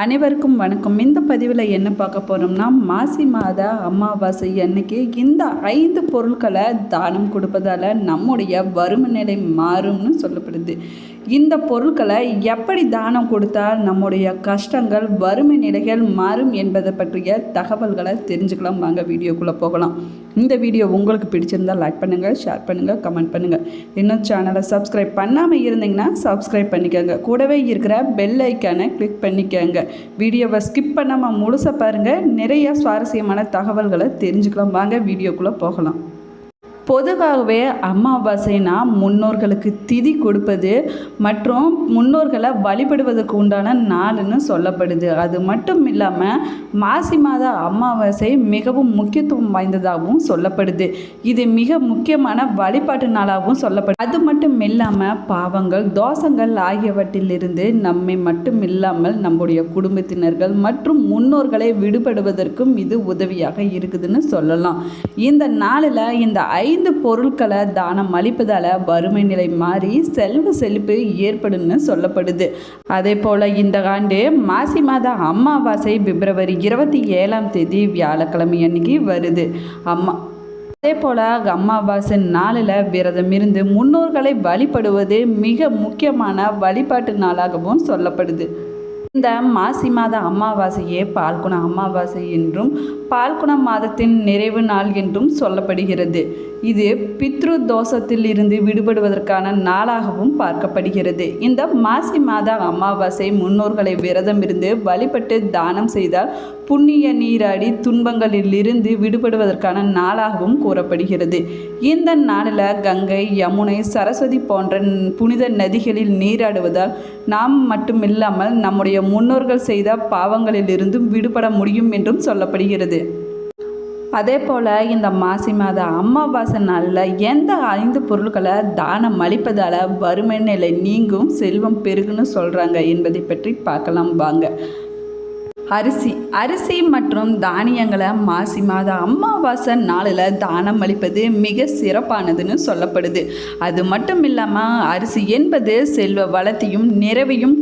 அனைவருக்கும் வணக்கம். இந்த பதிவில் என்ன பார்க்க போகிறோம்னா, மாசி மாத அமாவாசை அன்னைக்கு இந்த 5 பொருட்களை தானம் கொடுப்பதால் நம்முடைய வறுமை நிலை மாறும்னு சொல்லப்படுது. இந்த பொருட்களை எப்படி தானம் கொடுத்தால் நம்முடைய கஷ்டங்கள் வறுமை நிலைகள் மாறும் என்பதை பற்றிய தகவல்களை தெரிஞ்சுக்கலாம். வாங்க வீடியோக்குள்ளே போகலாம். இந்த வீடியோ உங்களுக்கு பிடிச்சிருந்தால் லைக் பண்ணுங்கள், ஷேர் பண்ணுங்கள், கமெண்ட் பண்ணுங்கள். இன்னும் சேனலை சப்ஸ்கிரைப் பண்ணாமல் இருந்தீங்கன்னா சப்ஸ்கிரைப் பண்ணிக்கோங்க. கூடவே இருக்கிற பெல் ஐக்கானை கிளிக் பண்ணிக்கோங்க. வீடியோவை ஸ்கிப் பண்ணாமல் முழுசாக பாருங்கள். நிறைய சுவாரஸ்யமான தகவல்களை தெரிஞ்சுக்கலாம். வாங்க வீடியோக்குள்ளே போகலாம். பொதுவாகவே அமாவாசைனா முன்னோர்களுக்கு திதி கொடுப்பது மற்றும் முன்னோர்களை வழிபடுவதற்கு உண்டான நாள்னு சொல்லப்படுது. அது மட்டும் இல்லாமல் மாசி மாத அமாவாசை மிகவும் முக்கியத்துவம் வாய்ந்ததாகவும் சொல்லப்படுது. இது மிக முக்கியமான வழிபாட்டு நாளாகவும் சொல்லப்படுது. அது மட்டும் இல்லாமல் பாவங்கள், தோஷங்கள் ஆகியவற்றிலிருந்து நம்மை மட்டும் இல்லாமல் நம்முடைய குடும்பத்தினர்கள் மற்றும் முன்னோர்களை விடுபடுவதற்கும் இது உதவியாக இருக்குதுன்னு சொல்லலாம். இந்த நாளில் இந்த 5 பொருட்களை தானம் அளிப்பதால் வறுமை நிலை மாறி செல்வ செழிப்பு ஏற்படும்னு சொல்லப்படுது. அதே போல் இந்த ஆண்டு மாசி மாத அமாவாசை பிப்ரவரி 27ஆம் தேதி வியாழக்கிழமை அன்னைக்கு வருது. அதே போல் அமாவாசை நாளில் விரதம் இருந்து முன்னோர்களை வழிபடுவது மிக முக்கியமான வழிபாட்டு நாளாகவும் சொல்லப்படுது. இந்த மாசி மாத அமாவாசையே பால்குண அமாவாசை என்றும் பால்குண மாதத்தின் நிறைவு நாள் என்றும் சொல்லப்படுகிறது. இது பித்ரு தோஷத்தில் இருந்து விடுபடுவதற்கான நாளாகவும் பார்க்கப்படுகிறது. இந்த மாசி மாத அமாவாசை முன்னோர்களை விரதம் இருந்து வழிபட்டு தானம் செய்தால் புண்ணிய நீராடி துன்பங்களில் இருந்து விடுபடுவதற்கான நாளாகவும் கூறப்படுகிறது. இந்த நாளில் கங்கை, யமுனை, சரஸ்வதி போன்ற புனித நதிகளில் நீராடுவதால் நாம் மட்டுமில்லாமல் நம்முடைய முன்னோர்கள் செய்த பாவங்களிலிருந்து விடுபட முடியும் என்றும் சொல்லப்படுகிறது. அதே போல் இந்த மாசி மாத அமாவாசை நாளில் எந்த 5 பொருட்களை தானம் அளிப்பதால் வறுமை நிலை நீங்கும், செல்வம் பெருகுன்னு சொல்கிறாங்க என்பதை பற்றி பார்க்கலாம் வாங்க. அரிசி மற்றும் தானியங்களை மாசி மாத அமாவாசை நாளில் தானம் அளிப்பது மிக சிறப்பானதுன்னு சொல்லப்படுது. அது மட்டும் இல்லாமல் அரிசி என்பது செல்வ வளத்தையும் நிறைவையும்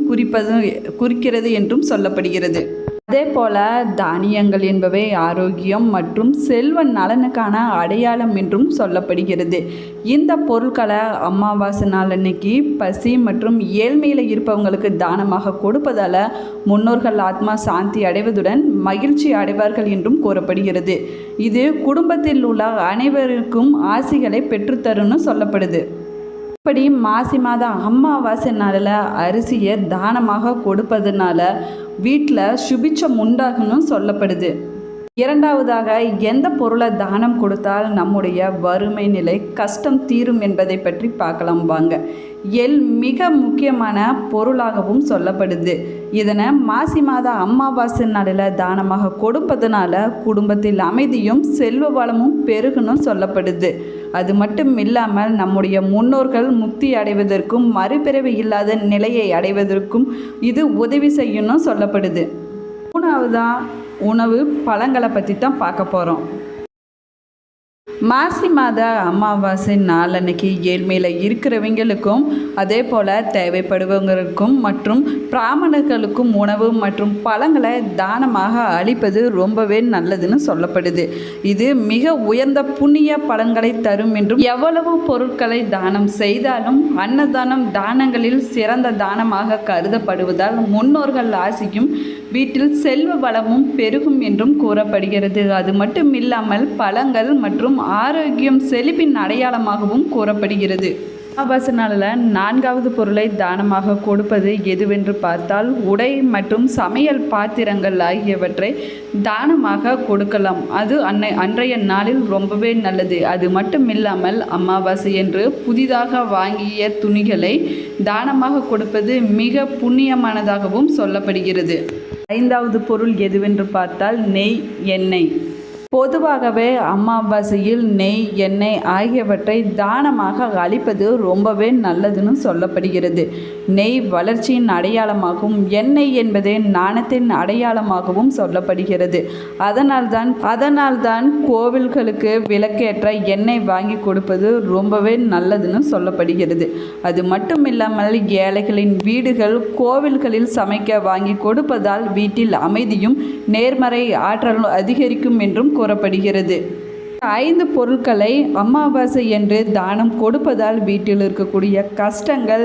குறிக்கிறது என்றும் சொல்லப்படுகிறது. அதே போல் தானியங்கள் என்பவை ஆரோக்கியம் மற்றும் செல்வ நலனுக்கான அடையாளம் என்றும் சொல்லப்படுகிறது. இந்த பொருட்களை அமாவாசை நாள் அன்னைக்கு பசி மற்றும் ஏழ்மையில் இருப்பவங்களுக்கு தானமாக கொடுப்பதால் முன்னோர்கள் ஆத்மா சாந்தி அடைவதுடன் மகிழ்ச்சி அடைவார்கள் என்றும் கூறப்படுகிறது. இது குடும்பத்தில் உள்ள அனைவருக்கும் ஆசிகளை பெற்றுத்தரும்னு சொல்லப்படுது. இப்படி மாசி மாத அமாவாசை நாளில் அரிசியை தானமாக கொடுப்பதுனால வீட்டில் சுபிட்சம் உண்டாகுன்னு சொல்லப்படுது. இரண்டாவதாக, எந்த பொருளை தானம் கொடுத்தால் நம்முடைய வறுமை நிலை கஷ்டம் தீரும் என்பதை பற்றி பார்க்கலாம் வாங்க. எள் மிக முக்கியமான பொருளாகவும் சொல்லப்படுது. இதனை மாசி மாத அமாவாசை நாளில் தானமாக கொடுப்பதனால குடும்பத்தில் அமைதியும் செல்வ வளமும் பெருகுன்னு சொல்லப்படுது. அது மட்டும் இல்லாமல் நம்முடைய முன்னோர்கள் முக்தி அடைவதற்கும் மறுபிறவி இல்லாத நிலையை அடைவதற்கும் இது உதவி செய்யணும்னு சொல்லப்படுது. மூணாவதாக உணவு பழங்களை பற்றி தான் பார்க்க போகிறோம். மாசி மாத அமாவாசை நாள் அன்னைக்கு ஏழ்மையில் இருக்கிறவங்களுக்கும் அதே போல் தேவைப்படுபவங்களுக்கும் மற்றும் பிராமணர்களுக்கும் உணவு மற்றும் பழங்களை தானமாக அளிப்பது ரொம்பவே நல்லதுன்னு சொல்லப்படுது. இது மிக உயர்ந்த புண்ணிய பலன்களை தரும் என்றும் எவ்வளவு பொருட்களை தானம் செய்தாலும் அன்னதானம் தானங்களில் சிறந்த தானமாக கருதப்படுவதால் முன்னோர்கள் ஆசியும் வீட்டில் செல்வ வளமும் பெருகும் என்றும் கூறப்படுகிறது. அது மட்டும் இல்லாமல் பழங்கள் மற்றும் ஆரோக்கியம் செழிப்பின் அடையாளமாகவும் கூறப்படுகிறது. அமாவாசை நாளில் 4வது பொருளை தானமாக கொடுப்பது எதுவென்று பார்த்தால் உடை மற்றும் சமையல் பாத்திரங்கள் ஆகியவற்றை தானமாக கொடுக்கலாம். அது அன்றைய நாளில் ரொம்பவே நல்லது. அது மட்டும் இல்லாமல் அமாவாசை என்று புதிதாக வாங்கிய துணிகளை தானமாக கொடுப்பது மிக புண்ணியமானதாகவும் சொல்லப்படுகிறது. 5வது பொருள் எதுவென்று பார்த்தால் நெய், எண்ணெய். பொதுவாகவே அமாவாசையில் நெய், எண்ணெய் ஆகியவற்றை தானமாக அளிப்பது ரொம்பவே நல்லதுன்னு சொல்லப்படுகிறது. நெய் வளர்ச்சியின் அடையாளமாகவும், எண்ணெய் என்பது ஞானத்தின் அடையாளமாகவும் சொல்லப்படுகிறது. அதனால்தான் கோவில்களுக்கு விளக்கேற்ற எண்ணெய் வாங்கி கொடுப்பது ரொம்பவே நல்லதுன்னு சொல்லப்படுகிறது. அது மட்டும் இல்லாமல் ஏழைகளின் வீடுகள் கோவில்களில் சமைக்க வாங்கி கொடுப்பதால் வீட்டில் அமைதியும் நேர்மறை ஆற்றலும் அதிகரிக்கும் என்றும் கூறப்படுகிறது. 5 பொருட்களை அமாவாசை என்று தானம் கொடுப்பதால் வீட்டில் இருக்கக்கூடிய கஷ்டங்கள்,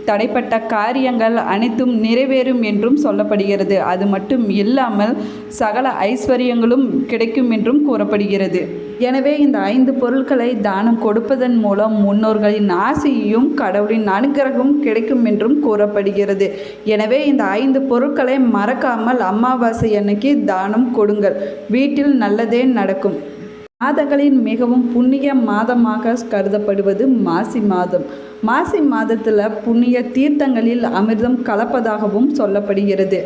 தடைப்பட்ட காரியங்கள் அனைத்தும் நிறைவேறும் என்றும் சொல்லப்படுகிறது. அது மட்டும் இல்லாமல் சகல ஐஸ்வர்யங்களும் கிடைக்கும் என்றும் கூறப்படுகிறது. எனவே இந்த 5 பொருட்களை தானம் கொடுப்பதன் மூலம் முன்னோர்களின் ஆசையும் கடவுளின் அனுகிரகமும் கிடைக்கும் என்றும் கூறப்படுகிறது. எனவே இந்த 5 பொருட்களை மறக்காமல் அமாவாசை அன்னைக்கு தானம் கொடுங்கள். வீட்டில் நல்லதே நடக்கும். மாதங்களின் மிகவும் புண்ணிய மாதமாக கருதப்படுவது மாசி மாதம். மாசி மாதத்தில் புண்ணிய தீர்த்தங்களில் அமிர்தம் கலப்பதாகவும் சொல்லப்படுகிறது.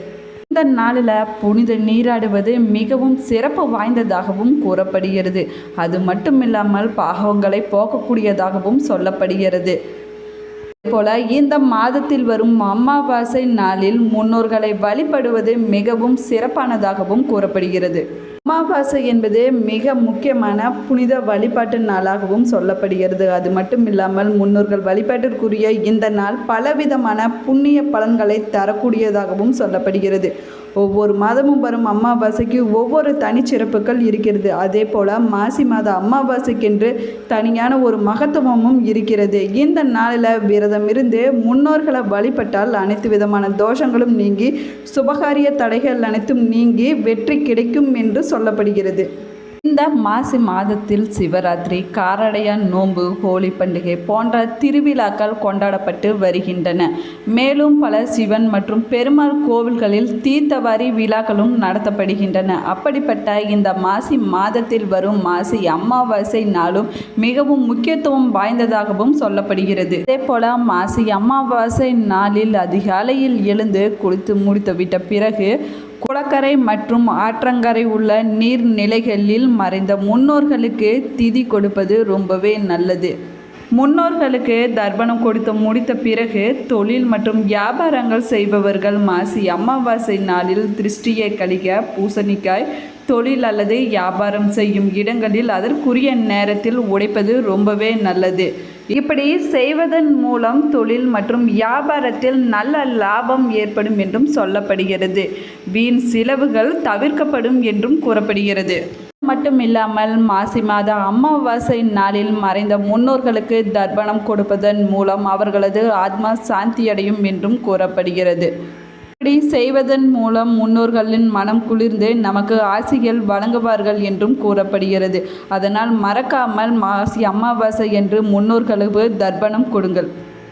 இந்த நாளில் புனித நீராடுவது மிகவும் சிறப்பு வாய்ந்ததாகவும் கூறப்படுகிறது. அது மட்டுமில்லாமல் பாவங்களை போக்கக்கூடியதாகவும் சொல்லப்படுகிறது. அதேபோல இந்த மாதத்தில் வரும் அமாவாசை நாளில் முன்னோர்களை வழிபடுவது மிகவும் சிறப்பானதாகவும் கூறப்படுகிறது. அமாவாசை என்பது மிக முக்கியமான புனித வழிபாட்டு நாளாகவும் சொல்லப்படுகிறது. அது மட்டும் இல்லாமல் முன்னோர்கள் வழிபாட்டிற்குரிய இந்த நாள் பலவிதமான புண்ணிய பலன்களை தரக்கூடியதாகவும் சொல்லப்படுகிறது. ஒவ்வொரு மாதமும் வரும் அமாவாசைக்கு ஒவ்வொரு தனிச்சிறப்புகள் இருக்கிறது. அதே போல் மாசி மாத அமாவாசைக்கென்று தனியான ஒரு மகத்துவமும் இருக்கிறது. இந்த நாளில் விரதம் இருந்து முன்னோர்களை வழிபட்டால் அனைத்து விதமான தோஷங்களும் நீங்கி சுபகாரிய தடைகள் அனைத்தும் நீங்கி வெற்றி கிடைக்கும் என்று சொல்லப்படுகிறது. இந்த மாசி மாதத்தில் சிவராத்திரி, காரடையான் நோன்பு, ஹோலி பண்டிகை போன்ற திருவிழாக்கள் கொண்டாடப்பட்டு வருகின்றன. மேலும் பல சிவன் மற்றும் பெருமாள் கோவில்களில் தீர்த்தவாரி விழாக்களும் நடத்தப்படுகின்றன. அப்படிப்பட்ட இந்த மாசி மாதத்தில் வரும் மாசி அமாவாசை நாளும் மிகவும் முக்கியத்துவம் வாய்ந்ததாகவும் சொல்லப்படுகிறது. அதே போல மாசி அமாவாசை நாளில் அதிகாலையில் எழுந்து குளித்து முடித்துவிட்ட பிறகு குளக்கரை மற்றும் ஆற்றங்கரை உள்ள நீர்நிலைகளில் மறைந்த முன்னோர்களுக்கு திதி கொடுப்பது ரொம்பவே நல்லது. முன்னோர்களுக்கு தர்ப்பணம் கொடுத்து முடித்த பிறகு தொழில் மற்றும் வியாபாரங்கள் செய்பவர்கள் மாசி அமாவாசை நாளில் திருஷ்டியை கழிக்க பூசணிக்காய் தொழில் அல்லது வியாபாரம் செய்யும் இடங்களில் அதற்குரிய நேரத்தில் உடைப்பது ரொம்பவே நல்லது. இப்படி செய்வதன் மூலம் தொழில் மற்றும் வியாபாரத்தில் நல்ல லாபம் ஏற்படும் என்றும் சொல்லப்படுகிறது. வீண் செலவுகள் தவிர்க்கப்படும் என்றும் கூறப்படுகிறது. மட்டுமில்லாமல் மாசி மாத அமாவாசை நாளில் மறைந்த முன்னோர்களுக்கு தர்ப்பணம் கொடுப்பதன் மூலம் அவர்களது ஆத்மா சாந்தியடையும் என்றும் கூறப்படுகிறது. இப்படி செய்வதன் மூலம் முன்னோர்களின் மனம் குளிர்ந்து நமக்கு ஆசிகள் வழங்குவார்கள் என்றும் கூறப்படுகிறது. அதனால் மறக்காமல் மாசி அமாவாசை என்று முன்னோர்களுக்கு தர்ப்பணம் கொடுங்கள்.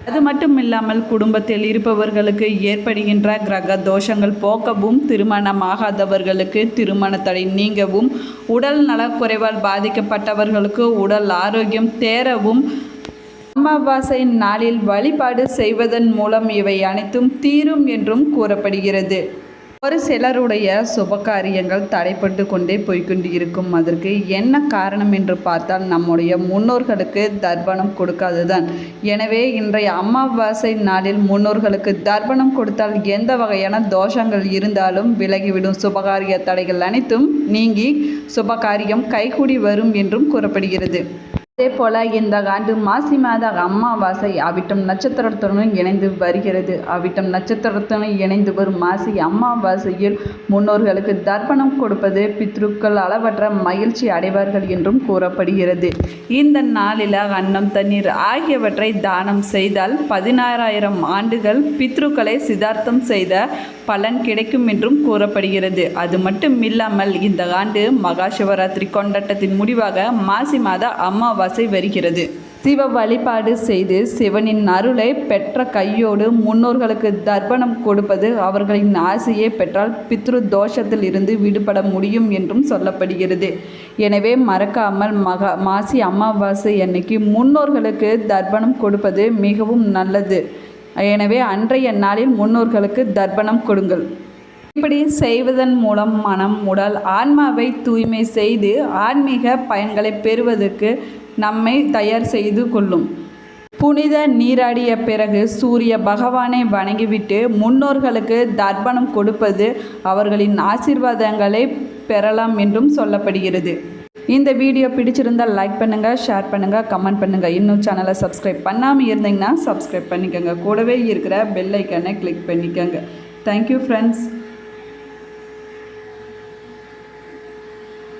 அது மட்டும் இல்லாமல் குடும்பத்தில் இருப்பவர்களுக்கு ஏற்படுகின்ற கிரக தோஷங்கள் போக்கவும், திருமணமாகாதவர்களுக்கு திருமண தடை நீங்கவும், உடல் நலக்குறைவால் பாதிக்கப்பட்டவர்களுக்கு உடல் ஆரோக்கியம் தேரவும் அமாவாசை நாளில் வழிபாடு செய்வதன் மூலம் இவை அனைத்தும் தீரும் என்றும் கூறப்படுகிறது. ஒரு சிலருடைய சுபகாரியங்கள் தடைப்பட்டு கொண்டே போய்கொண்டு இருக்கும். அதற்கு என்ன காரணம் என்று பார்த்தால் நம்முடைய முன்னோர்களுக்கு தர்ப்பணம் கொடுக்காதுதான். எனவே இன்றைய அமாவாசை நாளில் முன்னோர்களுக்கு தர்ப்பணம் கொடுத்தால் எந்த வகையான தோஷங்கள் இருந்தாலும் விலகிவிடும். சுபகாரிய தடைகள் அனைத்தும் நீங்கி சுபகாரியம் கைகூடி வரும் என்றும் கூறப்படுகிறது. அதே போல இந்த ஆண்டு மாசி மாத அமாவாசை அவிட்டம் நட்சத்திரத்துடன் இணைந்து வருகிறது. அவிட்டம் நட்சத்திரத்துடன் இணைந்து வரும் மாசி அமாவாசையில் முன்னோர்களுக்கு தர்ப்பணம் கொடுப்பது பித்ருக்கள் அளவற்ற மகிழ்ச்சி அடைவார்கள் என்றும் கூறப்படுகிறது. இந்த நாளில் அன்னம், தண்ணீர் ஆகியவற்றை தானம் செய்தால் 16,000 ஆண்டுகள் பித்ருக்களை சிதார்த்தம் செய்த பலன் கிடைக்கும் என்றும் கூறப்படுகிறது. அது மட்டும் இல்லாமல் இந்த ஆண்டு மகா சிவராத்திரி கொண்டாட்டத்தின் முடிவாக மாசி மாத அமாவாசை வருகிறது. சிவ வழிபாடு செய்து சிவனின் அருளை பெற்ற கையோடு முன்னோர்களுக்கு தர்ப்பணம் கொடுப்பது அவர்களின் ஆசையை பெற்றால் பித்ரு தோஷத்தில் இருந்து விடுபட முடியும் என்றும் சொல்லப்படுகிறது. எனவே மறக்காமல் மாசி அமாவாசை அன்னைக்கு முன்னோர்களுக்கு தர்ப்பணம் கொடுப்பது மிகவும் நல்லது. எனவே அன்றைய நாளில் முன்னோர்களுக்கு தர்ப்பணம் கொடுங்கள். இப்படி செய்வதன் மூலம் மனம், உடல், ஆன்மாவை தூய்மை செய்து ஆன்மீக பயன்களை பெறுவதற்கு நம்மை தயார் செய்து கொள்ளும். புனித நீராடிய பிறகு சூரிய பகவானை வணங்கிவிட்டு முன்னோர்களுக்கு தர்ப்பணம் கொடுப்பது அவர்களின் ஆசீர்வாதங்களை பெறலாம் என்றும் சொல்லப்படுகிறது. இந்த வீடியோ பிடிச்சிருந்தால் லைக் பண்ணுங்கள், ஷேர் பண்ணுங்கள், கமெண்ட் பண்ணுங்கள். இன்னும் சேனலை சப்ஸ்கிரைப் பண்ணாமல் இருந்தீங்கன்னா சப்ஸ்கிரைப் பண்ணிக்கோங்க. கூடவே இருக்கிற பெல் ஐக்கானை கிளிக் பண்ணிக்கோங்க. Thank you friends.